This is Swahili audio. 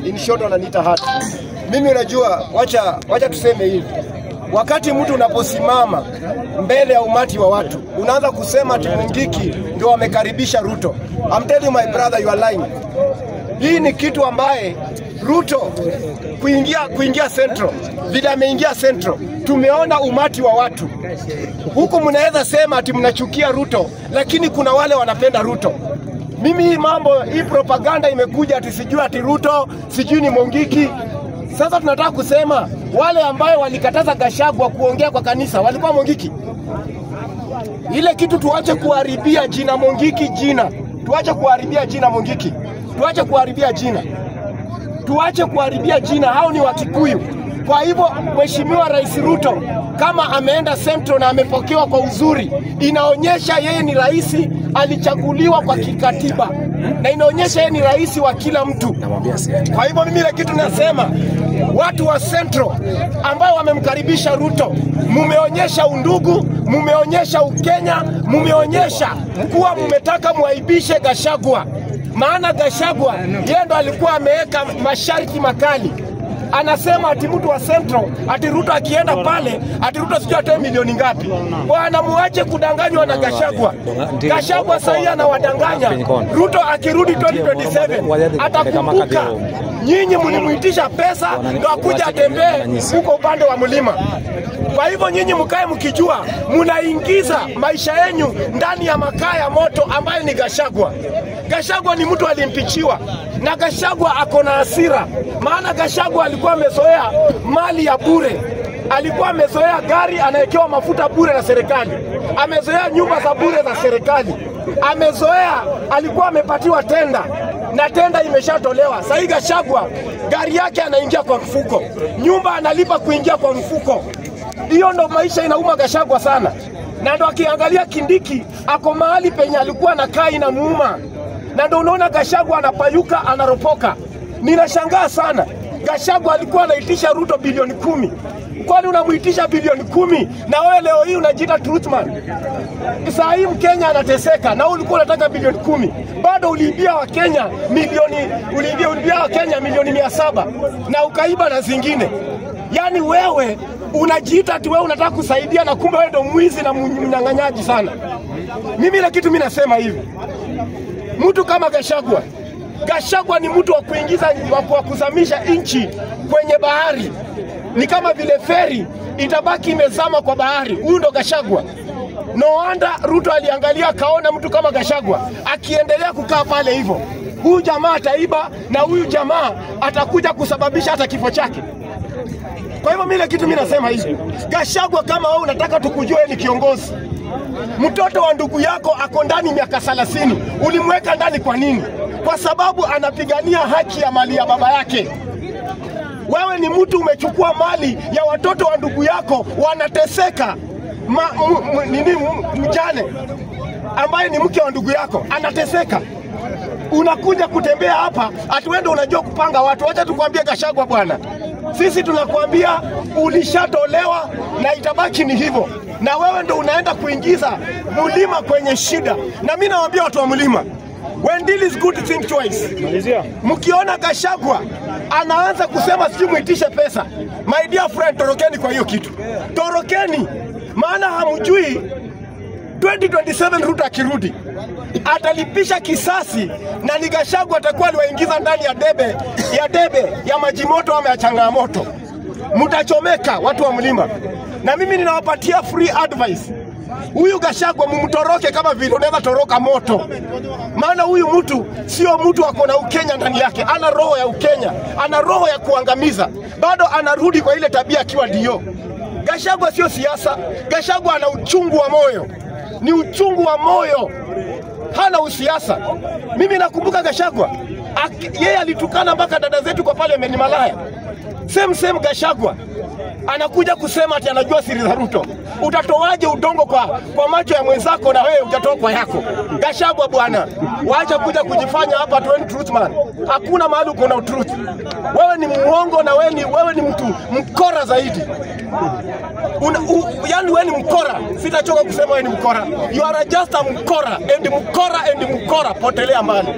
in short wananiita hati. Mimi unajua, wacha tuseme hivi. Wakati mtu unaposimama mbele ya umati wa watu, unaanza kusema ati Mungiki ndio wamekaribisha Ruto. I'm telling you my brother, you are lying. Hii ni kitu ambaye Ruto kuingia Central, vile ameingia Central, tumeona umati wa watu. Huku mnaweza sema ati mnachukia Ruto, lakini kuna wale wanapenda Ruto. Mimi hii propaganda imekuja ati sijui ati Ruto, sijui ni Mungiki. Sasa tunataka kusema wale ambao walikataza Gachagua kuongea kwa kanisa walikuwa Mungiki. Ile kitu tuache kuharibia jina Mungiki jina. Tuache kuharibia jina Mungiki. Tuache kuharibia jina. Tuache kuharibia jina, hao ni Wakikuyu. Kwa hivyo Mheshimiwa Rais Ruto kama ameenda Central na amepokewa kwa uzuri, inaonyesha yeye ni rais alichaguliwa kwa kikatiba. Na inaonyesha yeye ni rais wa kila mtu. Kwa hivyo mimi ile kitu nasema, watu wa Central ambao wamemkaribisha Ruto, mumeonyesha undugu, mumeonyesha ukenya, mumeonyesha kuwa mumetaka muaibishe Gachagua. Maana Gachagua yeye ndo alikuwa ameweka masharti makali. Anasema ati mtu wa Central, ati Ruto akienda pale, ati Ruto sijui atoe milioni ngapi. Bwana muache kudanganywa na Gachagua. Gachagua sasa anawadanganya. Ruto akirudi 2027 atakumbuka nyinyi mlimuitisha pesa ndio akuja atembee huko upande wa mlima. Kwa hivyo nyinyi mkae mkijua mnaingiza maisha yenu ndani ya makaa ya moto ambayo ni Gachagua. Gachagua ni mtu alimpichiwa na Gachagua ako na hasira. Maana Gachagua alikuwa amezoea mali ya bure. Alikuwa amezoea gari anawekewa mafuta bure na serikali. Amezoea nyumba za bure za serikali. Amezoea alikuwa amepatiwa tenda na tenda imeshatolewa. Sasa Gachagua gari yake anaingia kwa mfuko. Nyumba analipa kuingia kwa mfuko. Hiyo ndo maisha inauma Gachagua sana. Na ndo akiangalia Kindiki ako mahali penye alikuwa anakaa inamuuma. Na ndo unaona Gachagua anapayuka anaropoka. Ninashangaa sana. Gachagua alikuwa anaitisha Ruto bilioni 10. Kwani unamuitisha bilioni 10 na wewe leo hii unajiita truthman? Sasa hii Mkenya anateseka na ulikuwa unataka bilioni 10. Bado uliibia wa Kenya milioni 700 na ukaiba na zingine. Yaani wewe unajiita ati wewe unataka kusaidia na kumbe wewe ndo mwizi na mnyang'anyaji sana. Mimi ile kitu mimi nasema hivi. Mtu kama Gachagua ni mtu wa kuingiza wa kuzamisha nchi kwenye bahari. Ni kama vile feri itabaki imezama kwa bahari. Huyu ndo Gachagua. No wonder Ruto aliangalia kaona mtu kama Gachagua akiendelea kukaa pale hivyo. Huyu jamaa ataiba na huyu jamaa atakuja kusababisha hata kifo chake. Kwa hivyo mimi kitu mimi nasema hivi. Gachagua kama wewe unataka tukujue ni kiongozi. Mtoto wa ndugu yako ako ndani miaka 30. Ulimweka ndani kwa nini? Kwa sababu anapigania haki ya mali ya baba yake. Wewe ni mtu umechukua mali ya watoto wa ndugu yako wanateseka. Mjane ambaye ni mke wa ndugu yako anateseka. Unakuja kutembea hapa ati wewe unajua kupanga watu. Acha tukwambie Gachagua bwana. Sisi tunakuambia ulishatolewa na itabaki ni hivyo. Na wewe ndo unaenda kuingiza mlima kwenye shida. Na mimi nawaambia watu wa mlima, when deal is good, think twice. Mkiona Gachagua anaanza kusema sijui muitishe pesa, my dear friend, torokeni kwa hiyo kitu. Torokeni, maana hamjui 2027 Ruto akirudi atalipisha kisasi na ni Gachagua atakuwa aliwaingiza ndani ya debe ya maji moto ama ya changamoto. Mtachomeka watu wa mlima. Na mimi ninawapatia free advice. Huyu Gachagua mumtoroke kama vile unaweza toroka moto. Maana huyu mtu sio mtu ako na Ukenya ndani yake. Ana roho ya Ukenya, ana roho ya kuangamiza. Bado anarudi kwa ile tabia akiwa ndio. Gachagua sio siasa. Gachagua ana uchungu wa moyo. Ni uchungu wa moyo. Hana usiasa. Mimi nakumbuka Gachagua yeye alitukana mpaka dada zetu kwa pale Malaya. Same Gachagua anakuja kusema ati anajua siri za Ruto. Utatoaje udongo kwa macho ya mwenzako na wewe hujatoa kwa yako? Gachagua bwana, waacha kuja kujifanya hapa tu truthman. Hakuna mahali uko na truth. Wewe ni muongo na wewe ni mtu mkora zaidi. Yaani wewe ni mkora. Sitachoka kusema wewe ni mkora. You are just a mkora and mkora. Potelea mbali.